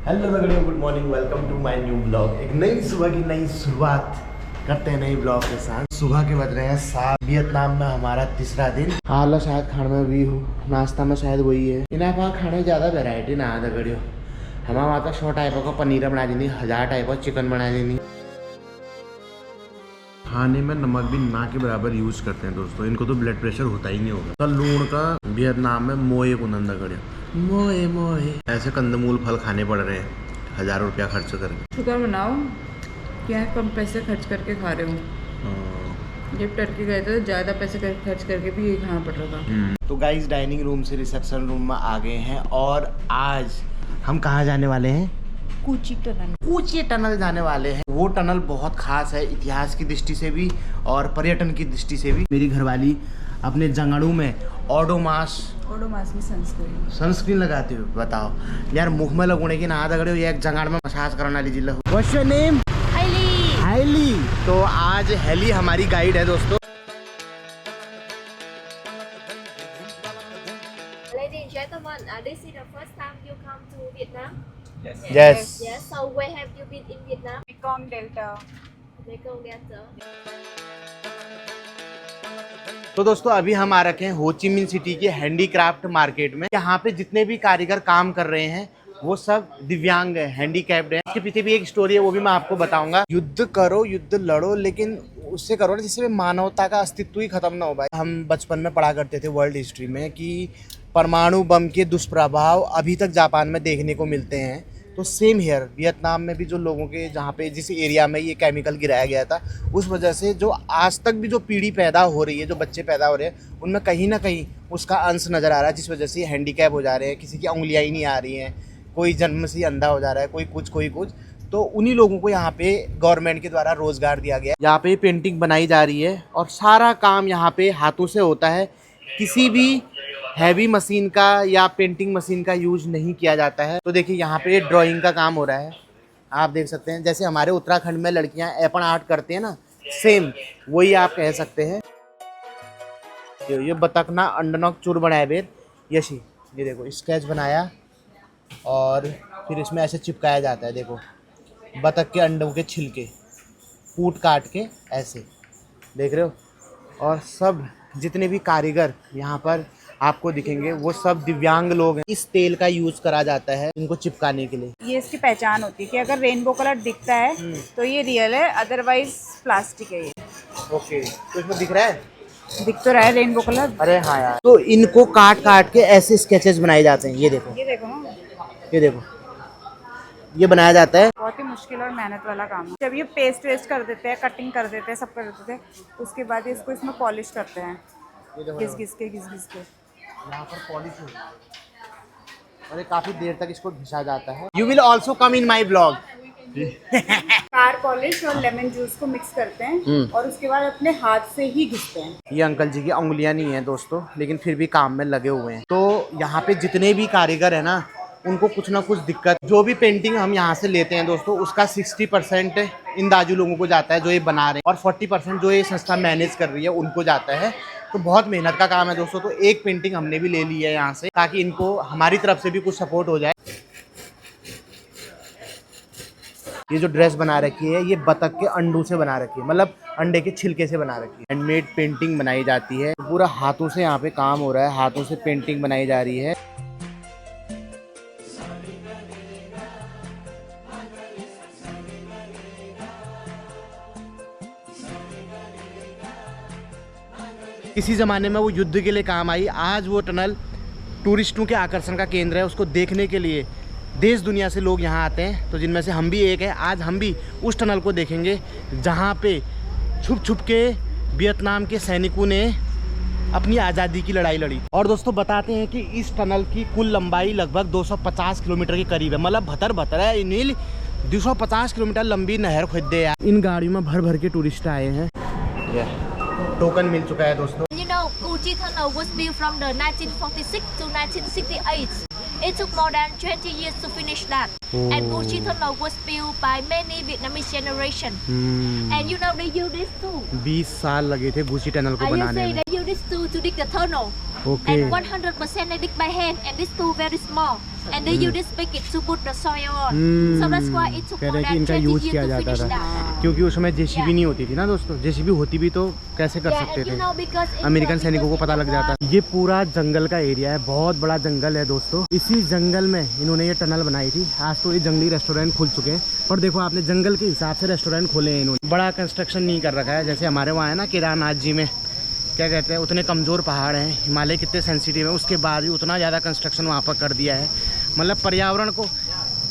Hello लड़कियों, good morning, welcome to my new blog. एक नई सुबह की नई शुरुआत करते हैं नई ब्लॉग के साथ। सुबह के बज रहे हैं 7। वियतनाम में हमारा तीसरा दिन। हाल शायद खाने में भी हूँ, नाश्ता में शायद वही है। इन्हें वहाँ खाने ज़्यादा वेराइटी ना आधा करियो। हमारे वहाँ तो 100 टाइपों का पनीर बना देनी, 1000 टाइप का चिकन बना देनी। खाने में नमक भी ना के बराबर यूज करते हैं दोस्तों। इनको तो ब्लड प्रेशर होता ही नहीं होगा। तो लूण का वियतनाम में मोए को नंदा करियो, मोए मोए। ऐसे कंदमूल फल खाने पड़ रहे हैं 1000 रुपया खर्च करके। शुक्र मनाओ क्या कम पैसे खर्च करके खा रहे हो। जब टर्की गए थे तो ज़्यादा पैसे खर्च करके भी ये खाना पड़ रहा था। तो गाइस डाइनिंग रूम से रिसेप्शन रूम में आ गए हैं और आज हम कहाँ जाने वाले हैं? कूची टनल जाने वाले हैं। वो टनल बहुत खास है इतिहास की दृष्टि से भी और पर्यटन की दृष्टि से भी। मेरी घरवाली अपने जंगड़ू में ओडोमास में सनस्क्रीन लगाते हुए बताओ यार, मुख में लगोने की ना दगड़े ये एक जंगाड़ में मसाज करना लीजिए। What's your name? हैली। तो आज हैली हमारी गाइड है दोस्तों। Ladies and gentlemen, this is the first time you come to Vietnam? Yes. Yes. So where have you been in Vietnam? Mekong Delta। Mekong Delta. तो दोस्तों अभी हम आ रखे हैं हो ची मिन सिटी के हैंडीक्राफ्ट मार्केट में। यहाँ पे जितने भी कारीगर काम कर रहे हैं वो सब दिव्यांग है, हैंडीकैप्ड है। इसके पीछे भी एक स्टोरी है, वो भी मैं आपको बताऊंगा। युद्ध करो, युद्ध लड़ो, लेकिन उससे करो ना जिससे मानवता का अस्तित्व ही खत्म ना हो भाई। हम बचपन में पढ़ा करते थे वर्ल्ड हिस्ट्री में कि परमाणु बम के दुष्प्रभाव अभी तक जापान में देखने को मिलते हैं। तो सेम हेयर वियतनाम में भी जो लोगों के जहाँ पे जिस एरिया में ये केमिकल गिराया गया था, उस वजह से जो आज तक भी जो पीढ़ी पैदा हो रही है, जो बच्चे पैदा हो रहे हैं, उनमें कहीं ना कहीं उसका अंश नज़र आ रहा है, जिस वजह से ये हैंडीकैप हो जा रहे हैं। किसी की उंगलियाँ ही नहीं आ रही हैं, कोई जन्म से ही अंधा हो जा रहा है, कोई कुछ। तो उन्हीं लोगों को यहाँ पे गवर्नमेंट के द्वारा रोज़गार दिया गया है। यहाँ पे पेंटिंग बनाई जा रही है और सारा काम यहाँ पे हाथों से होता है। किसी भी हैवी मशीन का या पेंटिंग मशीन का यूज नहीं किया जाता है। तो देखिए यहाँ पे ड्राइंग का काम हो रहा है, आप देख सकते हैं। जैसे हमारे उत्तराखंड में लड़कियाँ एपन आर्ट करती हैं ना, सेम वही आप कह सकते हैं। ये बतख ना अंडनक चूर बनाया बेर यशी, ये देखो स्केच बनाया और फिर इसमें ऐसे चिपकाया जाता है। देखो बतख के अंडों के छिलके कूट काट के ऐसे देख रहे हो। और सब जितने भी कारीगर यहाँ पर आपको दिखेंगे वो सब दिव्यांग लोग हैं। इस तेल का यूज करा जाता है इनको चिपकाने के लिए। ये इसकी पहचान होती है कि अगर रेनबो कलर दिखता है तो ये रियल है, अदरवाइज प्लास्टिक है ये। ओके, तो इसमें दिख रहा है, दिख तो रहा है रेनबो कलर। अरे हाँ यार। तो इनको काट काट के ऐसे स्केचेस बनाए जाते हैं। ये देखो ना, ये देखो, ये बनाया जाता है। बहुत ही मुश्किल और मेहनत वाला काम है। जब ये पेस्ट वेस्ट कर देते हैं, कटिंग कर देते हैं, सब कर देते हैं, उसके बाद इसको इसमें पॉलिश करते हैं, घिस घिस के यहाँ पर पॉलिश होती है और काफी देर तक इसको घिसा जाता है। You will also come in my blog. Car polish और लेमन जूस को मिक्स करते हैं और उसके बाद अपने हाथ से ही घिसते हैं। ये अंकल जी की उंगलियां नहीं है दोस्तों, लेकिन फिर भी काम में लगे हुए हैं। तो यहाँ पे जितने भी कारीगर है ना, उनको कुछ ना कुछ दिक्कत। जो भी पेंटिंग हम यहाँ से लेते हैं दोस्तों, उसका 60% इन दाजू लोगों को जाता है जो ये बना रहे हैं, और 40% जो ये संस्था मैनेज कर रही है उनको जाता है। तो बहुत मेहनत का काम है दोस्तों। तो एक पेंटिंग हमने भी ले ली है यहाँ से, ताकि इनको हमारी तरफ से भी कुछ सपोर्ट हो जाए। ये जो ड्रेस बना रखी है ये बतख के अंडों से बना रखी है, मतलब अंडे के छिलके से बना रखी है। हैंडमेड पेंटिंग बनाई जाती है, पूरा हाथों से यहाँ पे काम हो रहा है, हाथों से पेंटिंग बनाई जा रही है। किसी ज़माने में वो युद्ध के लिए काम आई, आज वो टनल टूरिस्टों के आकर्षण का केंद्र है। उसको देखने के लिए देश दुनिया से लोग यहाँ आते हैं, तो जिनमें से हम भी एक हैं। आज हम भी उस टनल को देखेंगे जहाँ पे छुप छुप के वियतनाम के सैनिकों ने अपनी आज़ादी की लड़ाई लड़ी। और दोस्तों बताते हैं कि इस टनल की कुल लंबाई लगभग 250 किलोमीटर के करीब है, मतलब भतर है। नील 250 किलोमीटर लंबी नहर खोदे हैं। इन गाड़ियों में भर भर के टूरिस्ट आए हैं। टोकन मिल चुका है दोस्तों। You know, Cú Chi Tunnel was built from the 1946 to 1968. It took more than 20 years to finish that. And Cú Chi Tunnel was built by many Vietnamese generation. And you know they use this too. 20 साल लगे थे गूची tunnel को बनाने में। They use this to dig the tunnel. Okay. And 100% they dig by hand, and these two very small. And they use this bucket to put the soil on. So that's why it took कह more रहे कि than इनका 20 use years किया to जाता finish था that. क्योंकि उसमें JCB नहीं होती थी ना दोस्तों। जेसीबी होती भी तो कैसे कर Yeah, सकते and you थे, know because in American the- सैनिकों को because पता in लग the जाता। war- ये पूरा जंगल का एरिया है, बहुत बड़ा जंगल है दोस्तों। इसी जंगल में इन्होंने ये टनल बनाई थी। आज तो ये जंगली रेस्टोरेंट खुल चुके हैं, पर देखो आपने जंगल के हिसाब से रेस्टोरेंट खोले हैं इन्होंने। बड़ा कंस्ट्रक्शन नहीं कर रखा है, जैसे हमारे वहाँ है ना केदारनाथ जी में, क्या कहते हैं, उतने कमज़ोर पहाड़ हैं, हिमालय कितने सेंसिटिव है, उसके बाद भी उतना ज़्यादा कंस्ट्रक्शन वहाँ पर कर दिया है। मतलब पर्यावरण को,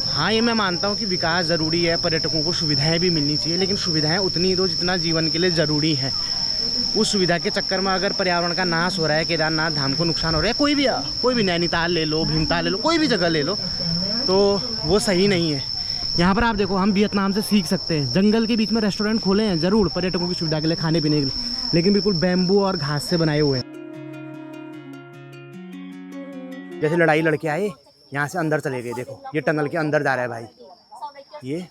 हाँ ये मैं मानता हूँ कि विकास ज़रूरी है, पर्यटकों को सुविधाएं भी मिलनी चाहिए, लेकिन सुविधाएं उतनी दो जितना जीवन के लिए ज़रूरी है। उस सुविधा के चक्कर में अगर पर्यावरण का नाश हो रहा है, केदारनाथ धाम को नुकसान हो रहा है, कोई भी नैनीताल ले लो, भीमताल ले लो, कोई भी जगह ले लो, तो वो सही नहीं है। यहाँ पर आप देखो, हम वियतनाम से सीख सकते हैं। जंगल के बीच में रेस्टोरेंट खोले हैं ज़रूर पर्यटकों की सुविधा के लिए, खाने पीने के लिए, लेकिन बिल्कुल बैम्बू और घास से बनाए हुए हैं। जैसे लड़ाई लड़के आए, यहाँ से अंदर चले गए। देखो ये टनल के अंदर जा रहा है भाई, ये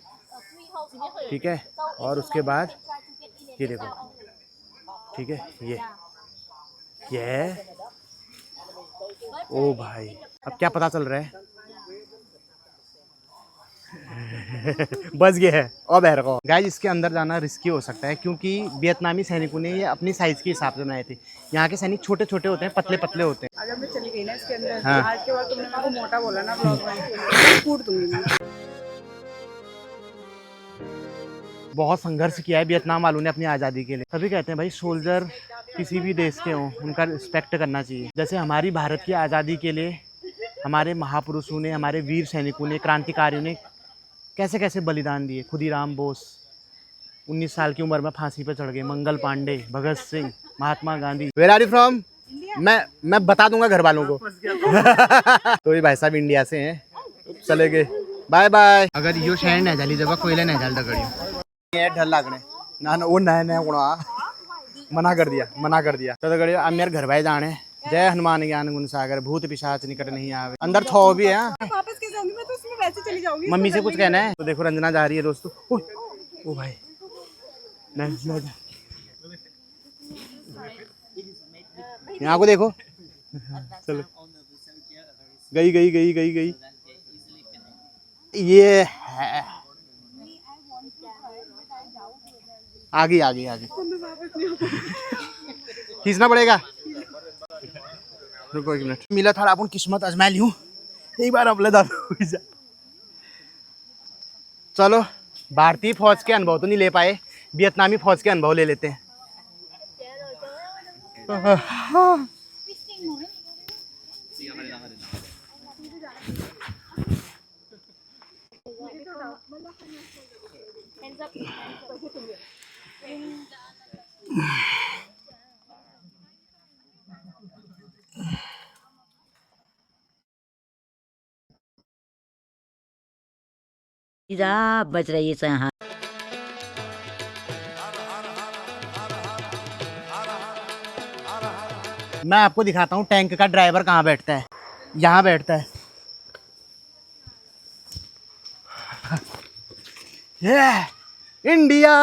ठीक है। और उसके बाद ये देखो, ठीक है, ये ओ भाई, अब क्या पता चल रहा है? बस ये है और बहर को गाइस, इसके अंदर जाना रिस्की हो सकता है, क्योंकि वियतनामी सैनिकों ने ये अपनी साइज़ के हिसाब से बनाए थे। यहाँ के सैनिक छोटे छोटे होते हैं, पतले पतले होते हैं। अगर मैं चली गई ना इसके अंदर, हाँ। आज के बाद तुमने मेरे को मोटा बोला ना ब्लॉग में, कूट दूंगी मैं। बहुत संघर्ष किया है वियतनाम वालों ने अपनी आज़ादी के लिए। तभी कहते हैं भाई, सोल्जर किसी भी देश के हों, उनका रिस्पेक्ट करना चाहिए। जैसे हमारी भारत की आज़ादी के लिए हमारे महापुरुषों ने, हमारे वीर सैनिकों ने, क्रांतिकारियों ने कैसे कैसे बलिदान दिए। खुदीराम बोस 19 साल की उम्र में फांसी पर चढ़ गए। Mangal Pandey, Bhagat Singh, Mahatma Gandhi. Where are you from? मैं बता दूंगा घर वालों को। तो ये भाई साहब इंडिया से हैं, चले गए, बाय बाय। अगर यो शहर नहीं जाली जब कोयला नहीं जाल दगड़ियो ये डर लागने ना वो नया गुणा मना कर दिया। तो दगड़ियो अब मेरे घर भाई जाने। जय हनुमान ज्ञान गुण सागर, भूत पिशाच निकट नहीं आवे। अंदर थो भी है। वापस कैसे आऊंगी मैं? तो उसमें वैसे चली जाऊंगी। मम्मी से कुछ कहना है? तो देखो रंजना जा रही है दोस्तों। ओ भाई नहीं, यहाँ को देखो, चलो गई। ये है आगे खींचना पड़ेगा। रुको एक मिनट, मिला था अपन किस्मत आजमा लियूं एक बार अपने दादा। चलो भारतीय फौज के अनुभव तो नहीं ले पाए, वियतनामी फौज के अनुभव ले लेते हैं। बच रही है यहाँ। मैं आपको दिखाता हूँ टैंक का ड्राइवर कहाँ बैठता है। यहाँ बैठता है। ये इंडिया।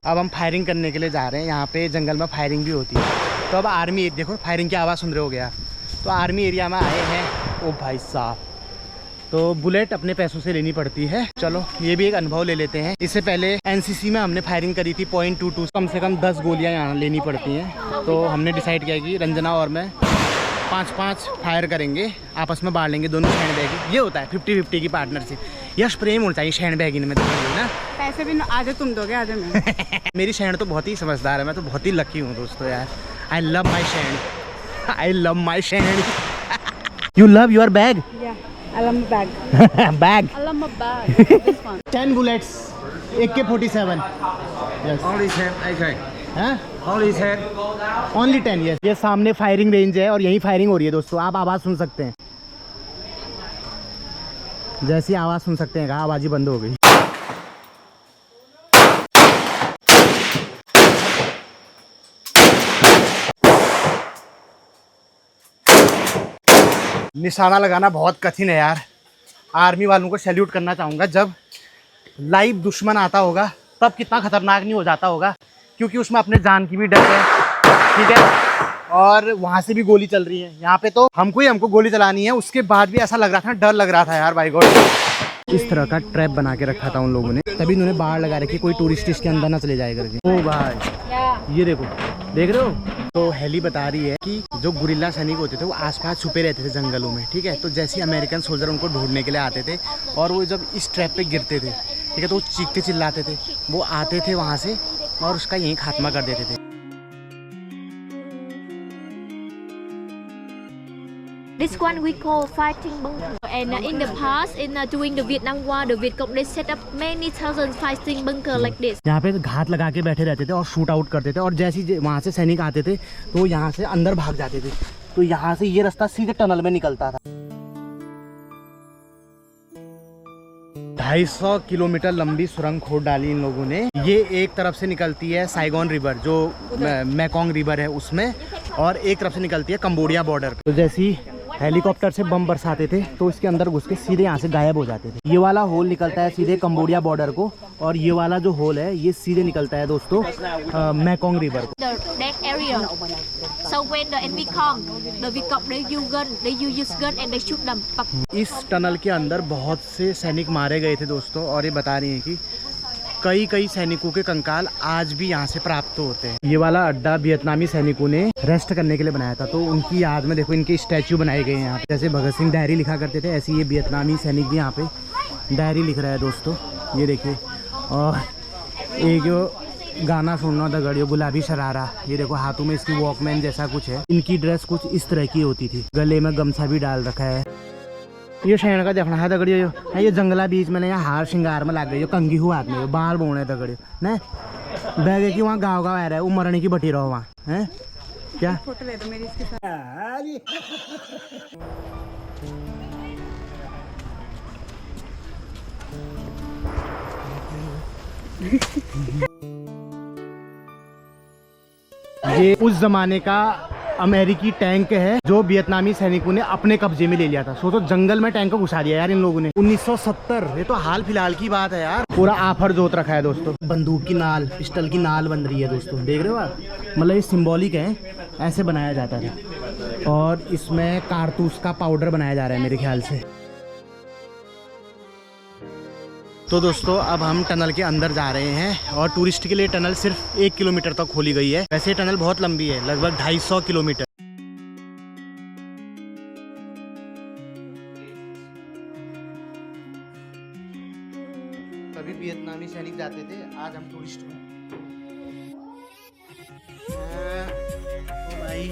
अब हम फायरिंग करने के लिए जा रहे हैं। यहाँ पे जंगल में फायरिंग भी होती है। तो अब आर्मी, देखो फायरिंग की आवाज़ सुन रहे हो गया। तो आर्मी एरिया में आए हैं। ओ भाई साहब, तो बुलेट अपने पैसों से लेनी पड़ती है। चलो ये भी एक अनुभव ले लेते हैं। इससे पहले एनसीसी में हमने फायरिंग करी थी .22, कम से कम 10 गोलियां यहाँ लेनी पड़ती हैं। तो हमने डिसाइड किया कि रंजना और मैं 5-5 फायर करेंगे, आपस में बांट लेंगे दोनों शैंड बैग। ये होता है 50-50 की पार्टनरशिप। यश प्रेम होना चाहिए शैंड बैग में, ना पैसे भी आधे तुम दोगे आधे मैं। मेरी शैंड तो बहुत ही समझदार है। मैं तो बहुत ही लकी हूँ दोस्तों यार। I love my शैंड। You love your bag? I love my bag. Bag I love my bag. This one. 10 bullets, AK-47. Yes. Only 10, okay. हाँ? Only 10. Only 10, yes. ये सामने फायरिंग रेंज है और यहीं फायरिंग हो रही है दोस्तों। आप आवाज़ सुन सकते हैं। जैसी आवाज़ सुन सकते हैं, कहा आवाज़ ही बंद हो गई। निशाना लगाना बहुत कठिन है यार। आर्मी वालों को सैल्यूट करना चाहूँगा। जब लाइव दुश्मन आता होगा तब कितना खतरनाक नहीं हो जाता होगा, क्योंकि उसमें अपने जान की भी डर है, ठीक है। और वहाँ से भी गोली चल रही है। यहाँ पे तो हमको गोली चलानी है, उसके बाद भी ऐसा लग रहा था, डर लग रहा था यार, बाय गॉड। इस तरह का ट्रैप बना के रखा था उन लोगों ने, तभी उन्होंने बाढ़ लगा रखी, कोई टूरिस्ट इसके अंदर ना चले जाए करके। ओ भाई ये देखो, देख रहे हो? तो हेली बता रही है कि जो गुरिल्ला सैनिक होते थे वो आसपास छुपे रहते थे जंगलों में, ठीक है। तो जैसे अमेरिकन सोल्जर उनको ढूंढने के लिए आते थे और वो जब इस ट्रैप पे गिरते थे, ठीक है, तो वो चीखते चिल्लाते थे, वो आते थे वहाँ से और उसका यहीं खात्मा कर देते थे। This one we call fighting bunker. And in the past, during the Vietnam War, the Viet Cong they set up many thousand fighting bunker like this. यहाँ पे घात लगा के बैठे रहते थे और शूट आउट करते थे, और जैसे ही वहाँ से सैनिक आते थे तो यहाँ से अंदर भाग जाते थे। तो यहाँ से ये रास्ता सीधे टनल में निकलता था। 250 किलोमीटर लंबी सुरंग खोद डाली इन लोगों ने। ये एक तरफ से निकलती है साइगोन रिवर, जो मैकोंग रिवर है उसमें, और एक तरफ से निकलती है कंबोडिया बॉर्डर। तो जैसे ही हेलीकॉप्टर से बम बरसाते थे तो इसके अंदर घुस के सीधे यहाँ से गायब हो जाते थे। ये वाला होल निकलता है सीधे कंबोडिया बॉर्डर को, और ये वाला जो होल है ये सीधे निकलता है दोस्तों मैकोंग रिवर को। That area. So when the enemy come, the Viet Cong they use gun and they shoot them. इस टनल के अंदर बहुत से सैनिक मारे गए थे दोस्तों, और ये बता रही है कि कई सैनिकों के कंकाल आज भी यहाँ से प्राप्त होते हैं। ये वाला अड्डा वियतनामी सैनिकों ने रेस्ट करने के लिए बनाया था, तो उनकी याद में देखो इनके स्टैचू बनाए गए हैं यहाँ पे। जैसे भगत सिंह डायरी लिखा करते थे, ऐसे ये वियतनामी सैनिक भी यहाँ पे डायरी लिख रहा है दोस्तों, ये देखिए। और एक जो गाना सुनना दगड़ियो गुलाबी शरारा, ये देखो हाथों में इसकी वॉकमैन जैसा कुछ है। इनकी ड्रेस कुछ इस तरह की होती थी, गले में गमछा भी डाल रखा है। ये शहर का देखना है दगड़ियो, ये जंगला बीच में यहाँ हार श्रृंगार में लग गई, कंगी हुआ हाथ में बाल बोने दगड़ियो न बैगे की वहाँ गाँव आ रहा है, वो मरने की बटी रहो वहाँ है क्या। फोटो ले दो मेरी इसके साथ। ये उस जमाने का अमेरिकी टैंक है जो वियतनामी सैनिकों ने अपने कब्जे में ले लिया था। सोचो जंगल में टैंक को घुसा दिया यार इन लोगों ने। 1970, ये तो हाल फिलहाल की बात है यार। पूरा आफर जोत रखा है दोस्तों, बंदूक की नाल, पिस्टल की नाल बन रही है दोस्तों, देख रहे हो आप? मतलब ये सिंबॉलिक है, ऐसे बनाया जाता था। और इसमें कारतूस का पाउडर बनाया जा रहा है मेरे ख्याल से। तो दोस्तों अब हम टनल के अंदर जा रहे हैं, और टूरिस्ट के लिए टनल सिर्फ 1 किलोमीटर तक खोली गई है। वैसे टनल बहुत लंबी है, लगभग 250 किलोमीटर। कभी वियतनामी सैनिक जाते थे, आज हम टूरिस्ट हैं। ओ भाई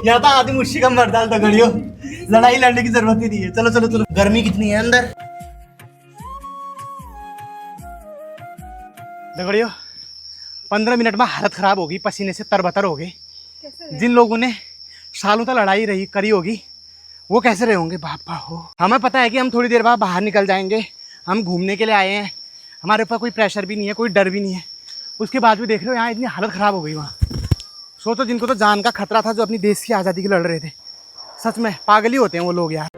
यहाँ तो आदमी मुश्किल का मर डाल दगड़ियो, लड़ाई लड़ने की जरूरत ही नहीं है। चलो चलो चलो, गर्मी कितनी है अंदर दगड़ियो। 15 मिनट में हालत खराब होगी, पसीने से तरबतर हो गई। जिन लोगों ने सालों तक लड़ाई रही करी होगी वो कैसे रहे होंगे बापा हो। हमें पता है कि हम थोड़ी देर बाद बाहर निकल जाएंगे, हम घूमने के लिए आए हैं, हमारे ऊपर कोई प्रेशर भी नहीं है, कोई डर भी नहीं है। उसके बाद भी देख रहे हो यहाँ इतनी हालत ख़राब हो गई वहाँ। सोचो जिनको तो जान का खतरा था, जो अपनी देश की आज़ादी की लड़ रहे थे, सच में पागल ही होते हैं वो लोग यार।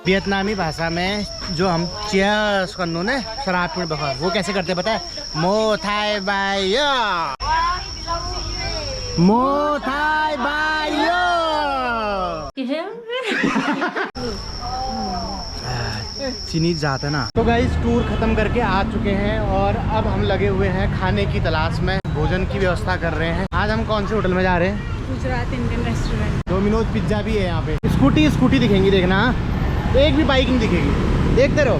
वियतनामी भाषा में जो हम चीयर्स करनो ने शराब पीने बखा, वो कैसे करते पता है? मो थाई बायो, मो थाई बायो। चीनी जाता है ना। तो गाइस टूर खत्म करके आ चुके हैं, और अब हम लगे हुए हैं खाने की तलाश में, भोजन की व्यवस्था कर रहे हैं। आज हम कौन से होटल में जा रहे हैं? Gujarat Indian restaurant. Domino's pizza भी है यहाँ पे। स्कूटी दिखेंगी, देखना एक भी बाइक नहीं दिखेगी, देखते रहो।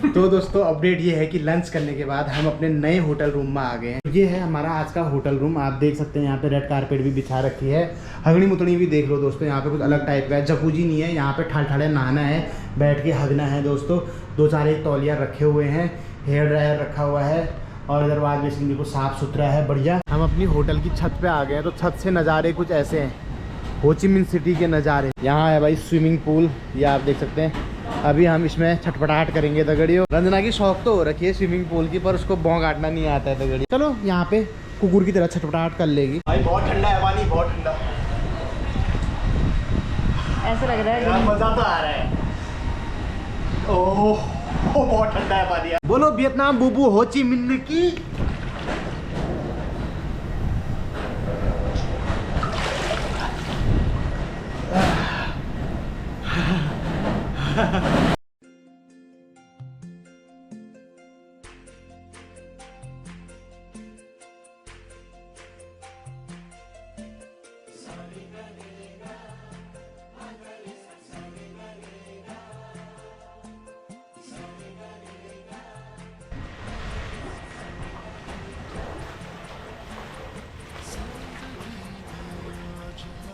तो दोस्तों अपडेट ये है कि लंच करने के बाद हम अपने नए होटल रूम में आ गए हैं। ये है हमारा आज का होटल रूम। आप देख सकते हैं यहाँ पे रेड कारपेट भी बिछा रखी है। हगनी मुतनी भी देख लो दोस्तों, यहाँ पे कुछ अलग टाइप का है। जकूजी नहीं है, यहाँ पे ठाड़े नहाना है, बैठ के हगना है दोस्तों। 2-4 एक तौलिया रखे हुए हैं, हेयर ड्रायर रखा हुआ है और इधर वाश बेसिन बिल्कुल साफ़ सुथरा है, बढ़िया। हम अपनी होटल की छत पे आ गए हैं, तो छत से नज़ारे कुछ ऐसे हैं, हो ची मिन सिटी के नज़ारे। यहाँ है भाई स्विमिंग पूल, ये आप देख सकते हैं। अभी हम इसमें छटपटाहट करेंगे दगड़ियों। रंजना की शौक तो हो रखी है स्विमिंग पूल की, पर उसको भौं काटना नहीं आता है दगड़ी। चलो यहाँ पे कुकुर की तरह छटपटाहट कर लेगी। भाई बहुत ठंडा है पानी, बहुत ठंडा, ऐसा लग रहा है मज़ा तो आ रहा है। ओह बहुत ठंडा है पानी। बोलो वियतनाम बुबू हो ची मिन की।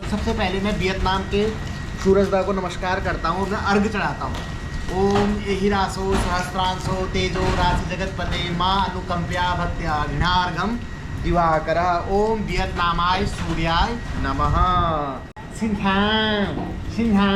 सबसे पहले मैं वियतनाम के सूरजदा को नमस्कार करता हूँ, मैं अर्घ चढ़ाता हूँ। ओम एहिरासो सहस्त्रांशो तेजो राशि जगतपते माँ अनुकंप्या भक्त्या घृणार्घम दिवाकर। ओम वियतनामाय सूर्याय नमः। सिंहा सिंहा।